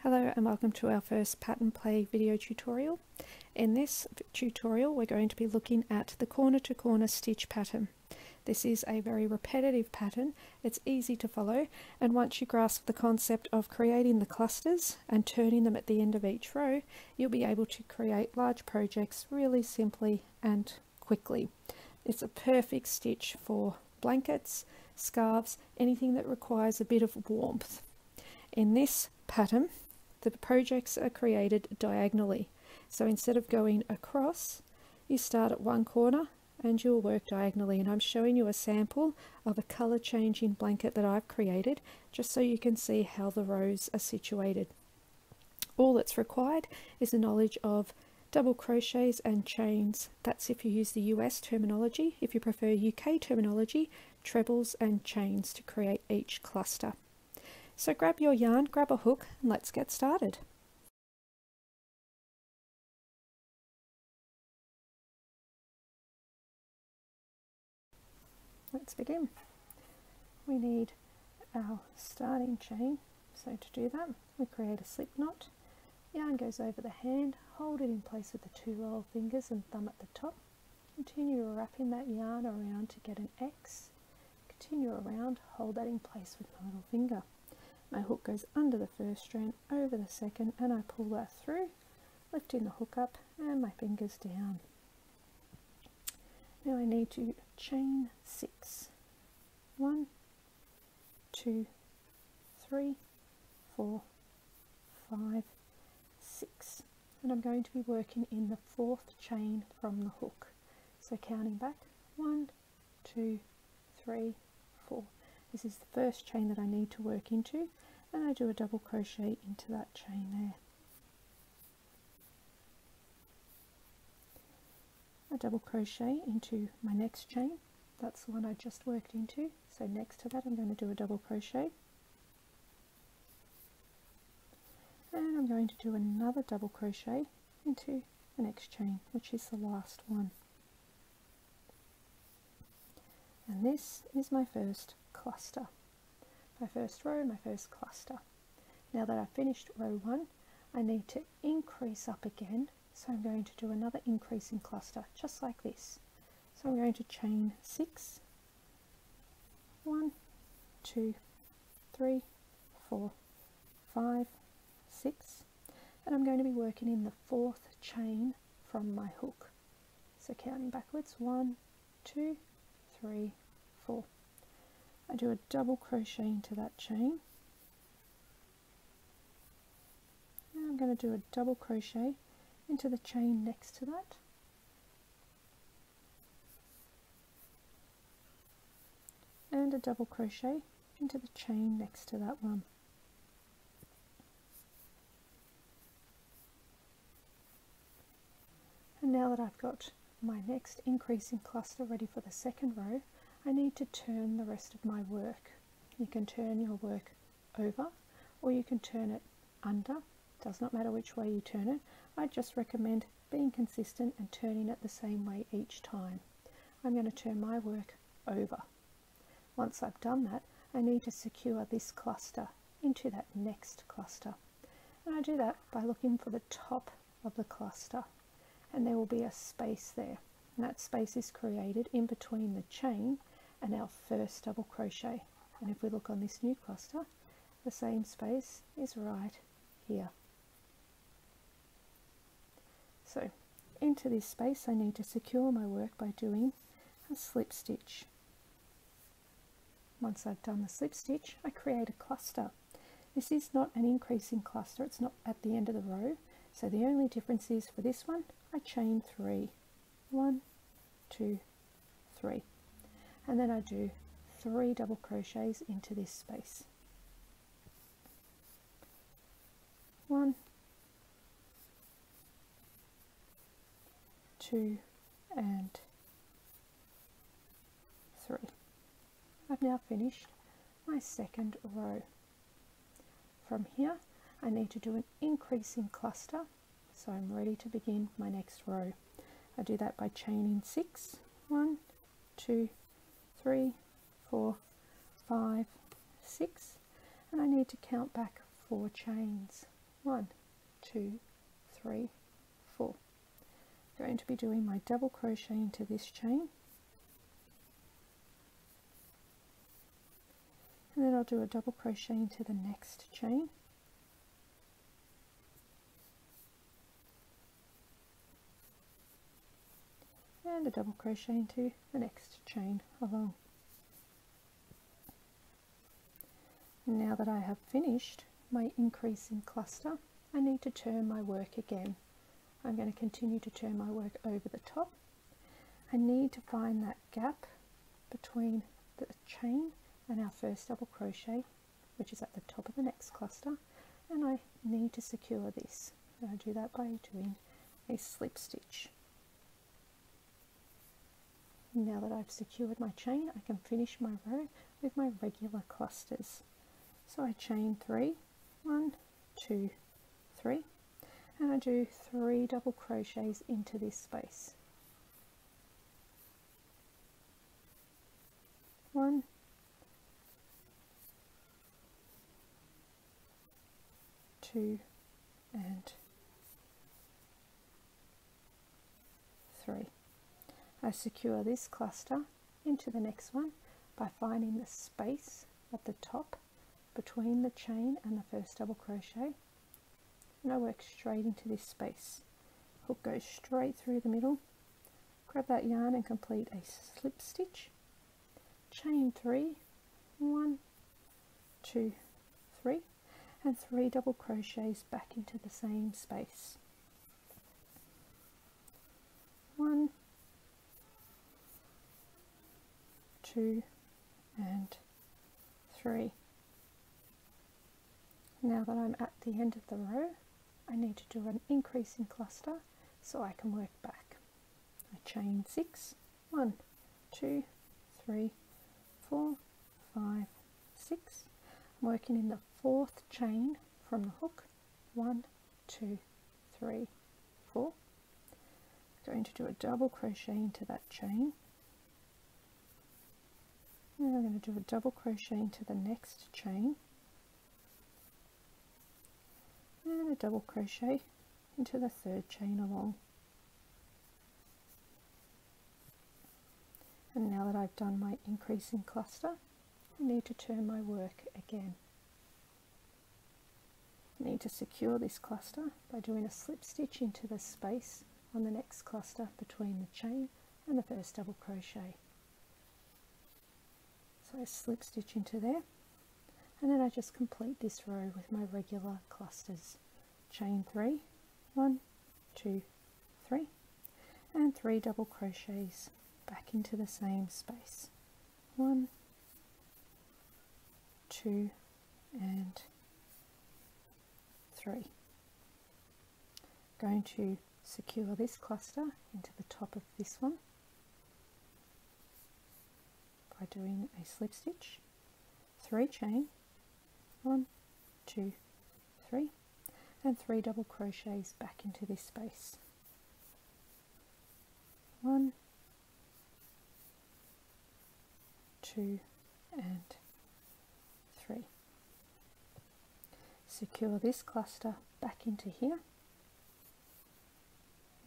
Hello and welcome to our first pattern play video tutorial. In this tutorial we're going to be looking at the corner to corner stitch pattern. This is a very repetitive pattern, it's easy to follow, and once you grasp the concept of creating the clusters and turning them at the end of each row, you'll be able to create large projects really simply and quickly. It's a perfect stitch for blankets, scarves, anything that requires a bit of warmth. In this pattern, the projects are created diagonally. So instead of going across, you start at one corner and you'll work diagonally. And I'm showing you a sample of a color changing blanket that I've created, just so you can see how the rows are situated. All that's required is a knowledge of double crochets and chains. That's if you use the US terminology. If you prefer UK terminology, trebles and chains to create each cluster. So grab your yarn, grab a hook, and let's get started. Let's begin. We need our starting chain, so to do that we create a slip knot. Yarn goes over the hand, hold it in place with the two roll fingers and thumb at the top. Continue wrapping that yarn around to get an X. Continue around, hold that in place with my little finger. My hook goes under the first strand, over the second, and I pull that through, lifting the hook up and my fingers down. Now I need to chain 6. 1, 2, 3, 4, 5, 6. And I'm going to be working in the 4th chain from the hook. So counting back, 1, 2, 3, 4. This is the first chain that I need to work into, and I do a double crochet into that chain there. A double crochet into my next chain, that's the one I just worked into, so next to that I'm going to do a double crochet, and I'm going to do another double crochet into the next chain, which is the last one. And this is my first cluster. My first row, my first cluster. Now that I've finished row 1, I need to increase up again, so I'm going to do another increasing cluster, just like this. So I'm going to chain 6, 1, 2, 3, 4, 5, 6, and I'm going to be working in the 4th chain from my hook. So counting backwards, 1, 2, 3, 4. I do a double crochet into that chain, and I'm going to do a double crochet into the chain next to that, and a double crochet into the chain next to that one. And now that I've got my next increasing cluster ready for the second row, I need to turn the rest of my work. You can turn your work over or you can turn it under. Does not matter which way you turn it. I just recommend being consistent and turning it the same way each time. I'm going to turn my work over. Once I've done that, I need to secure this cluster into that next cluster. And I do that by looking for the top of the cluster, and there will be a space there. And that space is created in between the chain and our first double crochet. And if we look on this new cluster, the same space is right here. So into this space I need to secure my work by doing a slip stitch. Once I've done the slip stitch, I create a cluster. This is not an increasing cluster, it's not at the end of the row, so the only difference is for this one I chain 3. 1, 2, 3, and then I do 3 double crochets into this space. 1, 2, and 3. I've now finished my second row. From here I need to do an increasing cluster, so I'm ready to begin my next row. I do that by chaining 6, 1, 2, 3, 4, 5, 6, and I need to count back 4 chains. 1, 2, 3, 4. I'm going to be doing my double crochet into this chain, and then I'll do a double crochet into the next chain, and a double crochet into the next chain along. And now that I have finished my increasing cluster, I need to turn my work again. I'm going to continue to turn my work over the top. I need to find that gap between the chain and our first double crochet, which is at the top of the next cluster, and I need to secure this. And I do that by doing a slip stitch. Now that I've secured my chain, I can finish my row with my regular clusters. So I chain 3, 1, 2, 3, and I do 3 double crochets into this space. 1, 2, and 3. I secure this cluster into the next one by finding the space at the top between the chain and the first double crochet, and I work straight into this space. Hook goes straight through the middle, grab that yarn and complete a slip stitch, chain 3, 1, 2, 3, and 3 double crochets back into the same space. 1, 2, and 3. Now that I'm at the end of the row, I need to do an increasing cluster so I can work back. I chain 6, 1, 2, 3, 4, 5, 6. I'm working in the 4th chain from the hook. 1, 2, 3, 4. Going to do a double crochet into that chain. And I'm going to do a double crochet into the next chain, and a double crochet into the 3rd chain along. And now that I've done my increasing cluster, I need to turn my work again. I need to secure this cluster by doing a slip stitch into the space on the next cluster between the chain and the first double crochet. So I slip stitch into there, and then I just complete this row with my regular clusters. Chain 3, 1, 2, 3, and 3 double crochets back into the same space. 1, 2, and 3. Going to secure this cluster into the top of this one by doing a slip stitch, 3 chain, 1, 2, 3, and 3 double crochets back into this space. 1, 2, and 3. Secure this cluster back into here,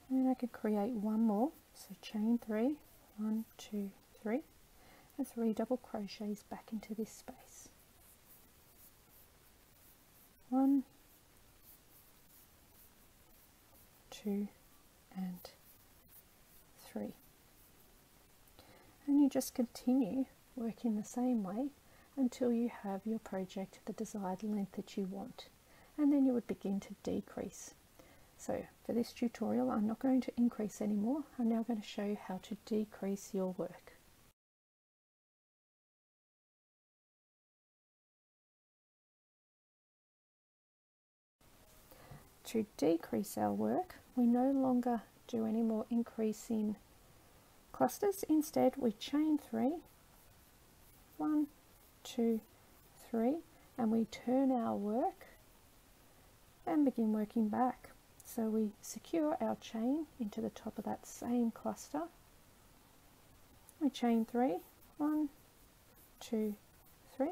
and I can create one more. So chain 3, 1, 2, 3, and 3 double crochets back into this space. 1, 2, and 3. And you just continue working the same way until you have your project the desired length that you want, and then you would begin to decrease. So for this tutorial I'm not going to increase anymore. I'm now going to show you how to decrease your work. To decrease our work, we no longer do any more increasing clusters. Instead we chain 3, 1, 2, 3, and we turn our work and begin working back. So we secure our chain into the top of that same cluster. We chain 3, 1, 2, 3,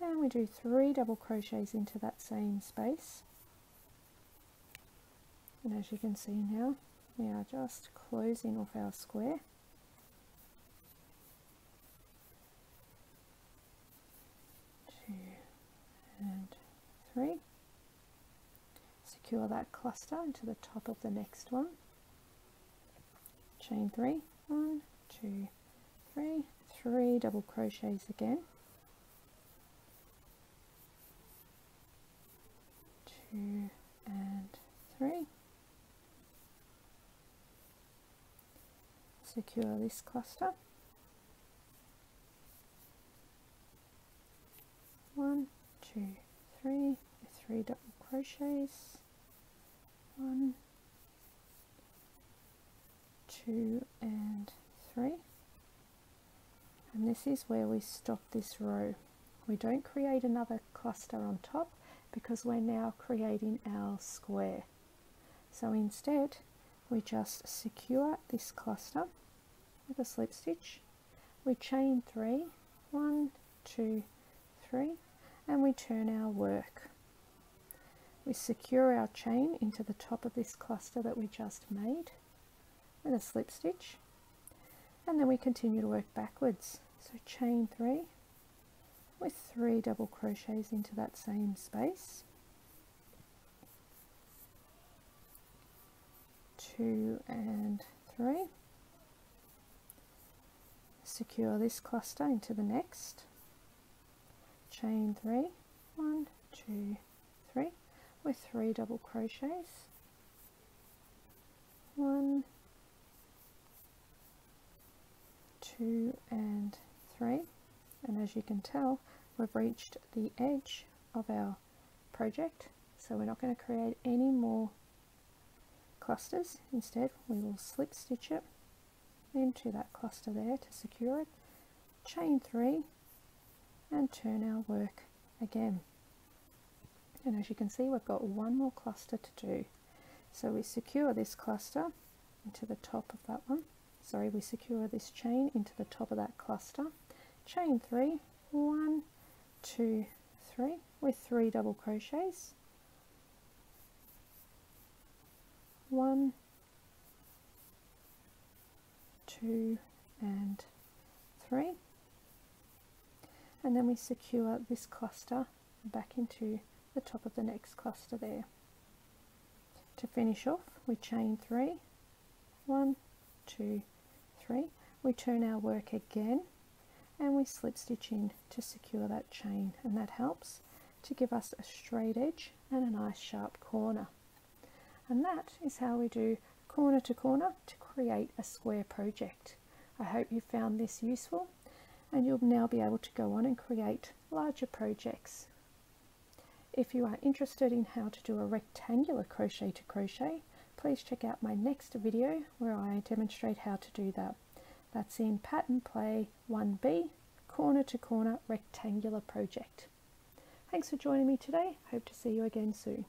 and we do 3 double crochets into that same space. And as you can see now, we are just closing off our square. Two and three. Secure that cluster into the top of the next one. Chain 3, 1, 2, 3, 3 double crochets again. 2 and 3. Secure this cluster. 1, 2, 3, 3 double crochets. 1, 2 and 3, and this is where we stop this row. We don't create another cluster on top because we're now creating our square. So instead we just secure this cluster with a slip stitch. We chain 3, 1, 2, 3, and we turn our work. We secure our chain into the top of this cluster that we just made with a slip stitch, and then we continue to work backwards. So chain 3 with 3 double crochets into that same space, 2 and 3, secure this cluster into the next, chain 3, 1, 2, 3, with 3 double crochets, 1, 2 and 3, and as you can tell, we've reached the edge of our project, so we're not going to create any more clusters. Instead we will slip stitch it into that cluster there to secure it, chain 3 and turn our work again. And as you can see, we've got one more cluster to do. So we secure this cluster into the top of that one. Sorry, we secure this chain into the top of that cluster. Chain 3, 1, 2, 3 with 3 double crochets. 1, 2 and 3. And then we secure this cluster back into the top of the next cluster there. To finish off, we chain 3, 1, 2, 3, we turn our work again and we slip stitch in to secure that chain, and that helps to give us a straight edge and a nice sharp corner. And that is how we do corner to corner to create a square project. I hope you found this useful, and you'll now be able to go on and create larger projects. If you are interested in how to do a rectangular crochet to crochet, please check out my next video where I demonstrate how to do that. That's in Pattern Play 1B, Corner to Corner Rectangular Project. Thanks for joining me today. Hope to see you again soon.